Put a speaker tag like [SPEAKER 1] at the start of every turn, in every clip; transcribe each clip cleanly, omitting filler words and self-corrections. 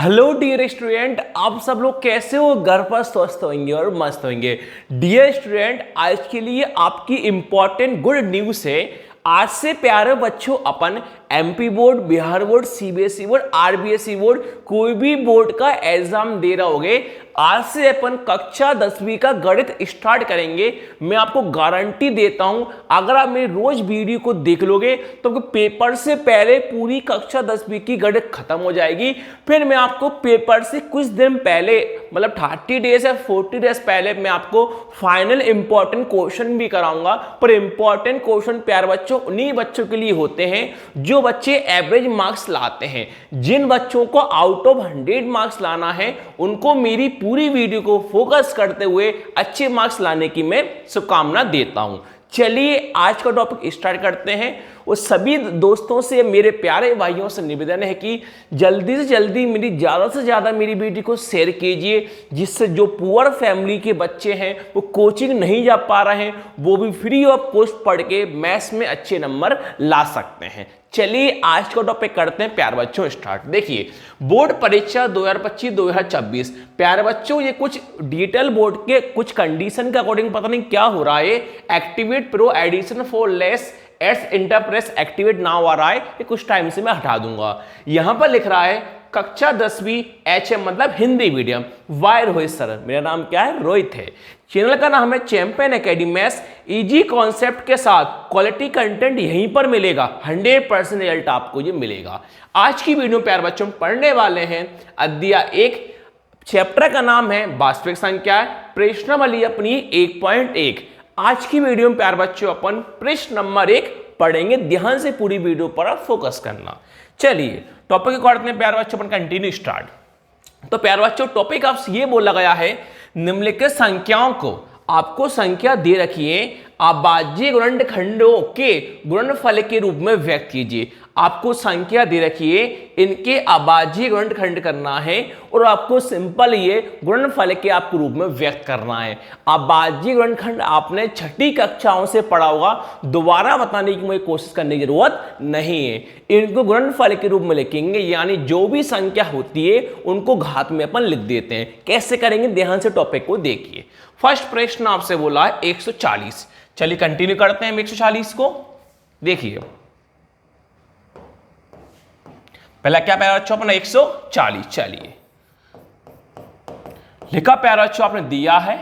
[SPEAKER 1] Hello dear student, आप सब लोग कैसे हो? घर पर स्वस्थ होंगे और मस्त होंगे। डियर स्टूडेंट, आज के लिए आपकी इंपॉर्टेंट गुड न्यूज़ है। आज से प्यारे बच्चों अपन MP board, Bihar board, CBSE board, RBSE board, कोई भी बोर्ड का एग्जाम दे रहे होगे, आज से अपन कक्षा 10वीं का गणित स्टार्ट करेंगे। मैं आपको गारंटी देता हूं, अगर आप मेरी रोज वीडियो को देख लोगे तो पेपर से पहले पूरी कक्षा 10वीं की गणित खत्म हो जाएगी। फिर मैं आपको पेपर से कुछ दिन पहले, मतलब 30 डेज या 40 डेज पहले, मैं आपको फाइनल इंपॉर्टेंट क्वेश्चन भी कराऊंगा। पर इंपॉर्टेंट क्वेश्चन प्यारे बच्चों उन्हीं बच्चों के लिए होते हैं जो बच्चे एवरेज मार्क्स लाते हैं। जिन बच्चों को आउट ऑफ 100 मार्क्स लाना है, उनको मेरी पूरी वीडियो को फोकस करते हुए अच्छे मार्क्स लाने की मैं शुभकामना देता हूं। चलिए आज का टॉपिक स्टार्ट करते हैं। वो सभी दोस्तों से, मेरे प्यारे भाइयों से निवेदन है कि जल्दी से जल्दी ज़्यादा से ज़्यादा मेरी वीडियो को शेयर कीजिए, जिससे जो पुअर फैमिली के बच्चे हैं, वो कोचिंग नहीं जा पा रहे हैं, वो भी फ्री ऑफ कॉस्ट पढ़ के मैथ्स में अच्छे नंबर ला सकते हैं। चलिए आज का टॉपिक करते हैं प्यारे बच्चों स्टार्ट। देखिए, बोर्ड परीक्षा 2025-2026 प्यारे बच्चों, ये कुछ डिजिटल बोर्ड के कुछ कंडीशन के अकॉर्डिंग पता नहीं क्या हो रहा है। Activate pro edition for less ads इंटरप्रेस एक्टिवेट नाउ आ रहा है, ये कुछ टाइम से मैं हटा दूंगा। यहां पर लिख रहा है कक्षा 10वीं HM मतलब हिंदी मीडियम। वाय रोहित सर, मेरा नाम क्या है? रोहित है। चैनल का नाम है champion academy maths. Easy concept के साथ क्वालिटी कंटेंट यहीं पर मिलेगा। 100% रिजल्ट आपको ये मिलेगा। आज की वीडियो प्यारे बच्चों पढ़ने वाले हैं अध्याय 1। चैप्टर का नाम है वास्तविक संख्या, प्रश्नावली अपनी 1.1। आज की वीडियो में प्यारे बच्चों अपन प्रश्न नंबर 1 पढ़ेंगे। ध्यान से पूरी वीडियो पर फोकस करना। चलिए टॉपिक को करते हैं प्यारे बच्चों, अपन कंटिन्यू स्टार्ट। तो प्यारे बच्चों टॉपिक आपसे ये बोला गया है, निम्नलिखित संख्याओं को, आपको संख्या दे रखी है, अभाज्य गुणनखंडों के गुणनफल के रूप में व्यक्त कीजिए। आपको संख्या दे रखी है, इनके अभाज्य गुणनखंड करना है और आपको सिंपल ये गुणनफल के आपको रूप में व्यक्त करना है। अभाज्य गुणनखंड आपने छठी कक्षाओं से पढ़ा होगा, दोबारा बताने की मुझे कोशिश करने की जरूरत नहीं है। इनको गुणनफल के रूप में लिखेंगे, यानी जो भी संख्या होती है उनको घात में अपन लिख देते हैं। कैसे करेंगे, ध्यान से टॉपिक को देखिए। फर्स्ट प्रश्न आपसे बोला है 140। चलिए कंटिन्यू करते हैं 140 को। देखिए पहला क्या प्यारा बच्चों अपना 140। चलिए लिखा प्यारा बच्चों आपने दिया है,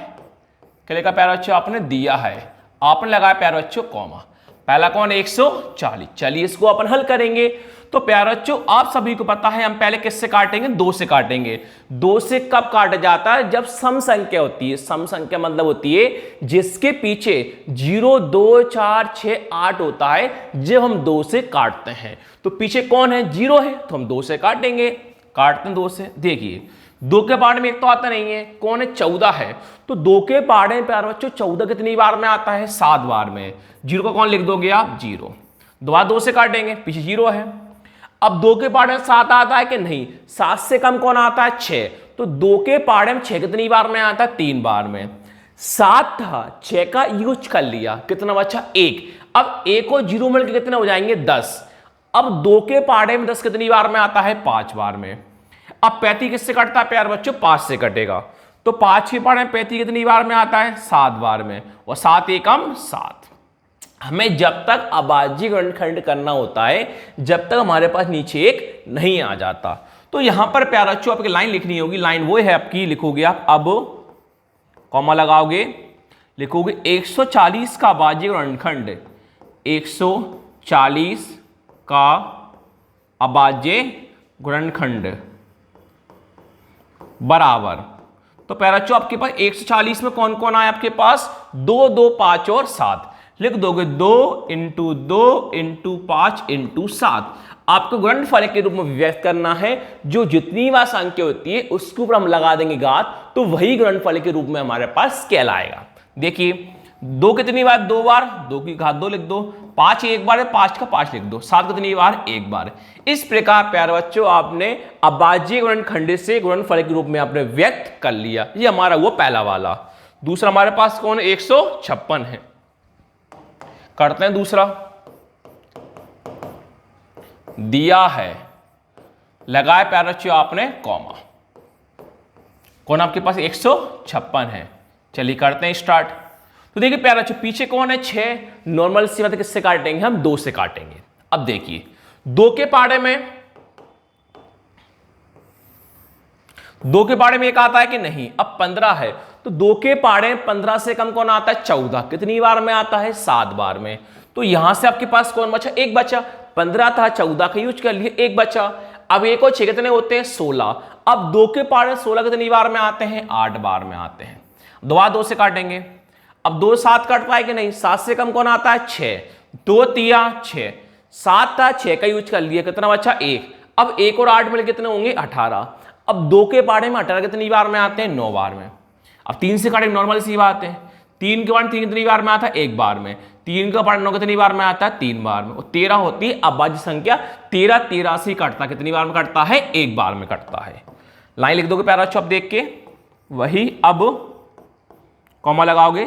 [SPEAKER 1] क्या लिखा प्यारा बच्चों आपने दिया है, आपने लगाया प्यारा बच्चों कॉमा। पहला कौन 140। चलिए इसको अपन हल करेंगे। तो प्यारे बच्चों आप सभी को पता है, हम पहले किससे काटेंगे? 2 से काटेंगे। 2 से कब काटा जाता है? जब सम संख्या होती है। सम संख्या मतलब होती है जिसके पीछे 0, 2, 4, 6, 8 होता है, जब हम 2 से काटते हैं। तो पीछे कौन है? 0 है, तो हम 2 से काटेंगे। काटते हैं 2 से। देखिए 2 के पार्ट में एक तो आता नहीं है, कौन है? 14 है। तो 2 के पार्ट में प्यारे बच्चों 14 कितनी बार में आता है? 7 बार में। 0 को कौन लिख दोगे आप? 0। दोबारा 2 से काटेंगे, पीछे 0 है। अब 2 के पार्ट में 7 आता है कि नहीं? 7 से कम कौन आता है? 6। तो 2 के पार्ट में 6 कितनी बार में आता है? 3 बार में। 7 था, 6 का यूज कर लिया, कितना बचा? 1। अब 1 और 0 मिलकर कितने हो जाएंगे? 10। अब 2 के पार्ट में 10 कितनी बार में आता है? 5 बार में। अब 35 किससे कटता है प्यारे बच्चों? 5 से कटेगा। तो 5 के पार्ट में 35 कितनी बार में आता है? 7 बार में। और 7 एकम 7। हमें जब तक अभाज्य गुणनखंड करना होता है, जब तक हमारे पास नीचे 1 नहीं आ जाता। तो यहां पर प्यारा बच्चों आपकी लाइन लिखनी होगी। लाइन वो है आपकी, लिखोगे आप, अब कॉमा लगाओगे, लिखोगे 140 का अभाज्य गुणनखंड, 140 का अभाज्य गुणनखंड बराबर। तो प्यारा बच्चों आपके पास 140 में कौन कौन आया आपके पास? 2, 2, 5 और 7। लिख दोगे 2 × 2 × 5 × 7। आपको गुणनफल के रूप में व्यक्त करना है। जो जितनी बार संख्या होती है उसके ऊपर हम लगा देंगे घात, तो वही गुणनफल के रूप में हमारे पास कहलाएगा। देखिए 2 कितनी बार? 2 बार, 2 की घात 2 लिख दो। 5 एक बार है, 5 का 5 लिख दो। 7 कितनी बार? 1 बार। इस प्रकार प्यारे बच्चों आपने अभाज्य गुणनखंड से गुणनफल के रूप में आपने व्यक्त कर लिया। ये हमारा वो पहला वाला। दूसरा हमारे पास कौन है? 156 है। करते हैं दूसरा। दिया है, लगाया प्यारे बच्चों आपने कॉमा। कौन आपके पास 156 है। चलिए करते हैं स्टार्ट। तो देखिए प्यारे बच्चों पीछे कौन है 6, नॉर्मल सी बात किससे काटेंगे हम 2 से काटेंगे। अब देखिए 2 के पाड़े में एक आता है कि नहीं, अब 15 है तो 2 के पाड़े 15 से कम कौन आता है 14, कितनी बार में आता है 7 बार में। तो यहां से आपके पास कौन बचा, एक बचा, 15 था 14 का यूज कर लिए, एक बचा। अब 1 और 6 कितने होते हैं 16। अब 2 के पाड़े 16 कितनी बार में आते हैं 8 बार में आते हैं। दोबारा 2 से काटेंगे। अब 2 7 काट पाए कि नहीं, 7 से कम कौन आता है 6, 2 तिया 6, 7 था 6 का यूज कर लिया, कितना बचा 1। अब 1 और 8 मिल कितने होंगे 18। अब 2 के पाड़े में 18 कितनी बार में आते हैं 9 बार में। अब 3 से काटे नॉर्मल सी बात है, 3 के पाड़े 3 कितनी बार में आता है 1 बार में, 3 का पाड़े 9 कितनी बार में आता है 3 बार में, और 13 होती है अभाज्य संख्या। 13 13 से कटता कितनी बार में कटता है 1 बार में कटता है। लाइन लिख दोगे प्यारा बच्चों, अब देख के वही अब कॉमा लगाओगे।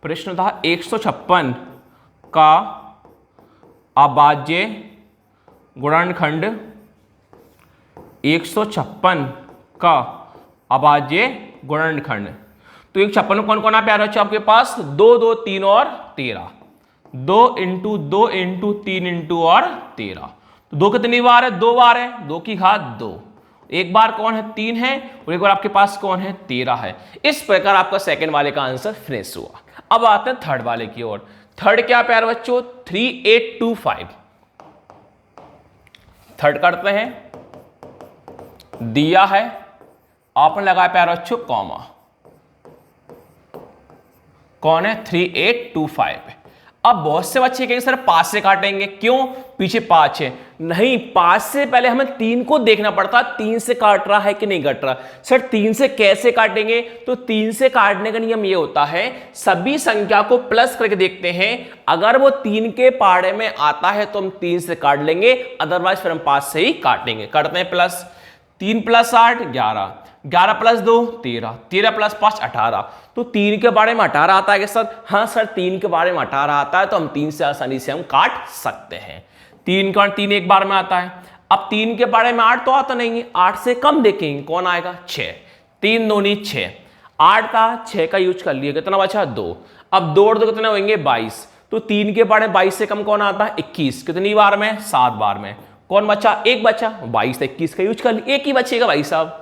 [SPEAKER 1] प्रश्न था 156 का अभाज्य गुणनखंड, 156 का अभाज्य गुणनखंड। तो 156 में कौन कौन है प्यारे बच्चों आपके पास 2 2 3 और 13, 2 इंटू 2 इंटू 3 इंटू और 13। तो 2 कितनी बार है 2 बार है, 2 की घात 2, एक बार कौन है 3 है, और एक बार आपके पास कौन है 13 है। इस प्रकार आपका सेकंड वाले का आंसर फिनिश हुआ। अब आते हैं थर्ड वाले की ओर। थर्ड क्या प्यारे बच्चों 3825। थर्ड करते हैं, दिया है आपने लगाया प्यारे बच्चों कॉमा, कौन है 3825। अब बहुत से बच्चे कहेंगे सर 5 से काटेंगे, क्यों पीछे 5 है, नहीं 5 से पहले हमें 3 को देखना पड़ता, 3 से काट रहा है कि नहीं काट रहा। सर 3 से कैसे काटेंगे, तो 3 से काटने का नियम ये होता है सभी संख्या को प्लस करके देखते हैं, अगर वो 3 के पाड़े में आता है तो हम 3 से काट लेंगे, अदरवाइज फिर हम 5 से ही काटेंगे। करते हैं प्लस, 3 + 8 11, 11 + 2 13, 13 + 5 18। तो 3 के बारे में 18 आता है कि सर, हाँ सर 3 के बारे में 18 आता है, तो हम 3 से आसानी से हम काट सकते हैं। 3 का 3 एक बार में आता है। अब 3 के बारे में 8 तो आता नहीं है, 8 से कम देखेंगे कौन आएगा 6, 3 दूनी 6, 8 था 6 का यूज कर लिया, कितना बचा 2। अब 2 और 2 कितने होंगे 22। तो 3 के बारे में 22 से कम कौन आता है 21, कितनी बार में 7 बार में। कौन बचा एक बचा, 22 से 21 का यूज कर लिया, एक ही बचेगा भाई साहब।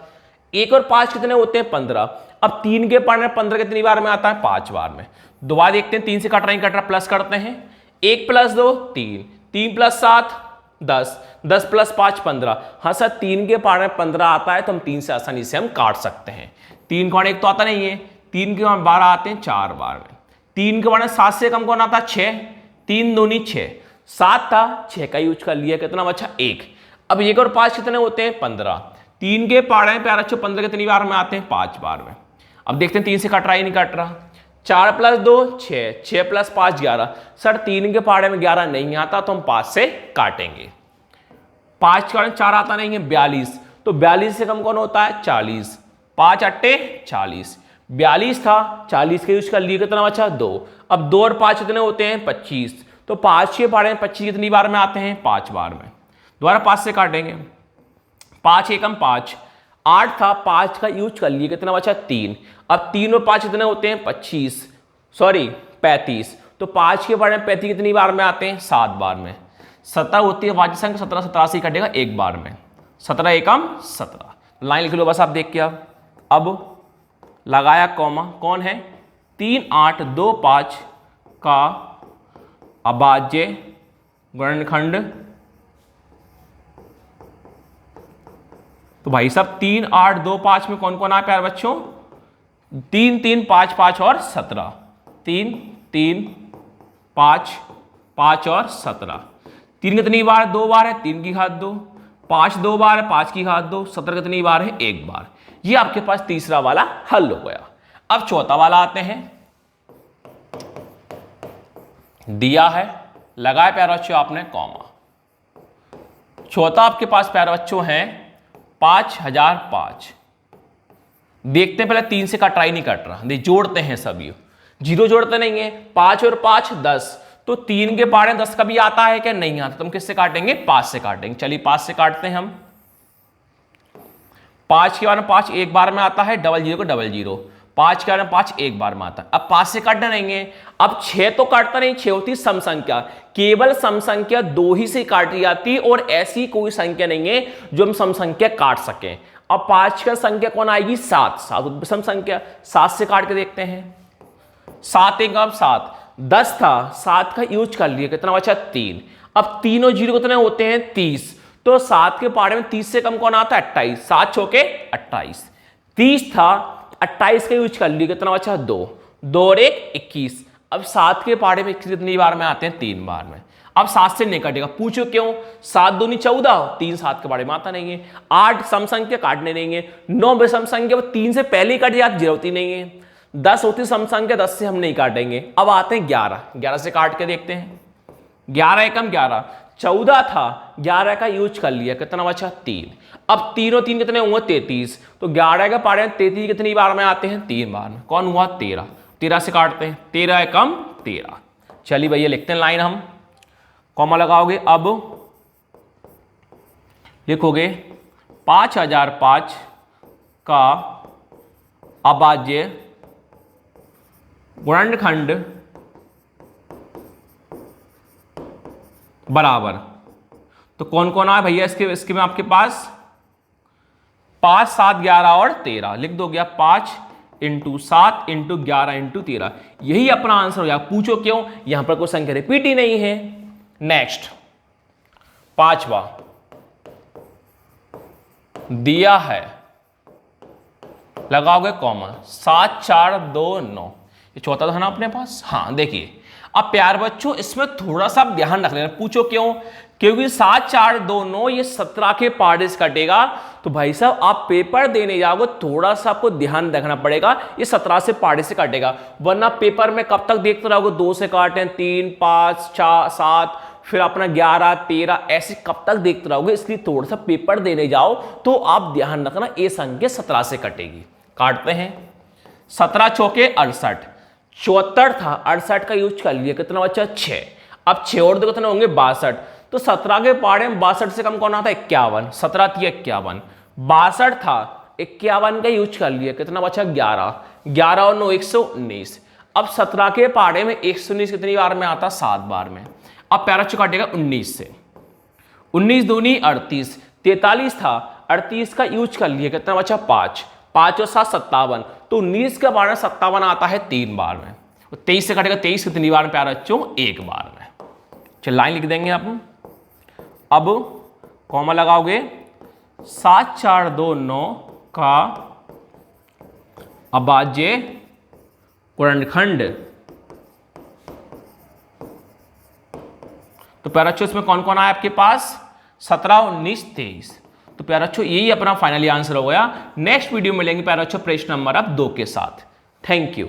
[SPEAKER 1] 1 और 5 कितने होते हैं 15। अब 3 के पाड़े में 15 कितनी बार में आता है 5 बार में। दोबारा देखते हैं 3 से कट रहा नहीं कट रहा, प्लस करते हैं, 1 + 2 3, 3 + 7 10, 10 + 5 15। हाँ सर 3 के पाड़े में 15 आता है तो हम 3 से आसानी से हम काट सकते हैं। 3 का 1 तो आता नहीं है, 3 के 12 आते हैं 4 बार में। 3 के बारे में 7 से कम कौन आता है 6, 3 दूनी 6, 7 था 6 का यूज कर लिया, कितना बचा 1। अब 1 और 5 कितने होते हैं 15। 3 के पाड़े में प्यारा 15 कितनी बार में आते हैं 5 बार में। अब देखते हैं 3 से कट रहा ही नहीं कट रहा। 4 + 2 6, 6 + 5 11। सर 3 के पाड़े में 11 नहीं आता तो हम 5 से काटेंगे। 5 का 4 आता नहीं है 42, तो 42 से कम कौन होता है 40, 5 8 40, 42 था 40 का यूज कर लिए, कितना बचा 2। अब 2 और 5 कितने होते हैं 25, तो 5 के पाड़े में 25 कितनी बार में आते हैं 5 बार में। दोबारा 5 से काटेंगे, 5 एकम 5, 8 था 5 का यूज कर लिए, कितना बचा 3। अब 3 और 5 कितने होते हैं 35, तो 5 के बारे में 35 कितनी बार में आते हैं 7 बार में। 17 होती है वाच्य संख्या, 17 17 से कटेगा 1 बार में, 17 एकम 17। लाइन लिख लो बस आप देख के। अब लगाया कॉमा, कौन है 3 8 2 5 का अभाज्य गुणनखंड। तो भाई साहब 3 8 2 5 में कौन कौन आया प्यारे बच्चों 3 3 5 5 और 17, 3 3 5 5 और 17। 3 कितनी बार 2 बार है 3 की घात 2, 5 2 बार है 5 की घात 2, 17 कितनी बार है 1 बार। ये आपके पास तीसरा वाला हल हो गया। अब चौथा वाला आते हैं, दिया है लगाए प्यारे बच्चों आपने कॉमा। चौथा आपके पास प्यारे बच्चों है 5005। देखते हैं पहले 3 से का ट्राई नहीं कट रहा, जोड़ते हैं सभी, 0 जोड़ते नहीं है, 5 और 5 10, तो 3 के पाड़े 10 कभी आता है क्या नहीं आता, तो हम किससे काटेंगे 5 से काटेंगे। चलिए 5 से काटते हैं हम, 5 के बार में 5 एक बार में आता है, डबल जीरो को डबल जीरो, 5 के बार में 5 एक बार में आता है। अब 5 से काटना रहेंगे। अब 6 तो काटता नहीं, 6 होती सम संख्या, केवल सम संख्या 2 ही से काटी जाती और ऐसी कोई संख्या नहीं है जो हम सम संख्या काट सकें। अब 5 का संख्या कौन आएगी? 7, 7 सम संख्या, 7 से काट के देखते हैं। 7 एक 7, 10 था, 7 का यूज कर लिया, कितना बचा? 3। अब 3 और 0 कितने होते हैं? 30, तो 7 के पहाड़े में 30 से कम कौन आता है? 28, 7 चौके 28, 30 था, 28 का यूज कर लिया, कितना बचा? 2, 2 और 1 21। अब 7 के पहाड़े में कितनी बार में आते हैं? 3 बार में। अब 7 से नहीं कटेगा, पूछो क्यों? 7 दूनी 14, 3 7 के बारे में आता नहीं है। 8 सम संख्या काटने नहीं है, 9 बेसम संख्या 3 से पहले ही कट जाती, जरूरत ही नहीं है। 10 होती सम संख्या, 10 से हम नहीं काटेंगे। अब आते हैं 11, 11 से काट के देखते हैं। 11 एकम 11, 14 था, 11 का यूज कर लिया, कितना बचा? 3। अब 3 और 3 कितने हुए? 33, तो 11 के पहाड़े में 33 कितनी बार में आते हैं? 3 बार में। कौन हुआ? 13, 13 से काटते हैं, 13 एकम 13। चलिए भैया लिखते हैं लाइन, हम कॉमा लगाओगे। अब लिखोगे 5005 का अभाज्य गुणनखंड बराबर, तो कौन कौन आया भैया इसके में आपके पास? 5 7 11 और 13 लिख दोगे आप। 5 × 7 × 11 × 13, यही अपना आंसर हो जाएगा। पूछो क्यों? यहां पर कोई संख्या रिपीट ही नहीं है। नेक्स्ट 5वां दिया है, लगाओगे कॉमा, 7 4 2 9, ये चौथा था ना अपने पास। हाँ देखिए, अब प्यार बच्चों इसमें थोड़ा सा ध्यान रख लेना। पूछो क्यों? क्योंकि 7 4 2 9 ये 17 के पहाड़े से कटेगा। तो भाई साहब आप पेपर देने जाओगे, थोड़ा सा आपको ध्यान रखना पड़ेगा, ये 17 से पहाड़े से कटेगा, वरना पेपर में कब तक देखते रहोगे? 2 से काटें, 3 5 4 7, फिर अपना 11 13, ऐसे कब तक देखते रहोगे? इसलिए थोड़ा सा पेपर देने जाओ तो आप ध्यान रखना, ये संख्या 17 से कटेगी। काटते हैं। 17 चौके 68, 74 था, 68 का यूज कर लिया, कितना बचा? 6। अब 6 और 2 कितने होंगे? 62, तो 17 के पहाड़े में 62 से कम कौन आता है? 51, 17 थी 51, 62 था, 51 का यूज कर लिया, कितना बचा? 11, 11 और 9 119। अब 17 के पहाड़े में 119 कितनी बार में आता? 7 बार में। अब प्यारा काटेगा 19 से, 19 दूनी 38, 43 था, 38 का यूज कर लिया, कितना बचा? 5, 5 और 7 57, तो 19 का बार में 57 आता है 3 बार में। 23 से कटेगा 23 कितनी बार में प्यारा बच्चों? 1 बार में। चल लाइन लिख देंगे आप। अब कॉमा लगाओगे, 7 4 2 9 का अभाज्य गुणनखंड, तो प्यारा बच्चों इसमें कौन कौन आया आपके पास? 17 19 23। तो प्यारा बच्चों यही अपना फाइनली आंसर हो गया। नेक्स्ट वीडियो में मिलेंगे प्यारा बच्चों प्रश्न नंबर 2 के साथ। Thank you.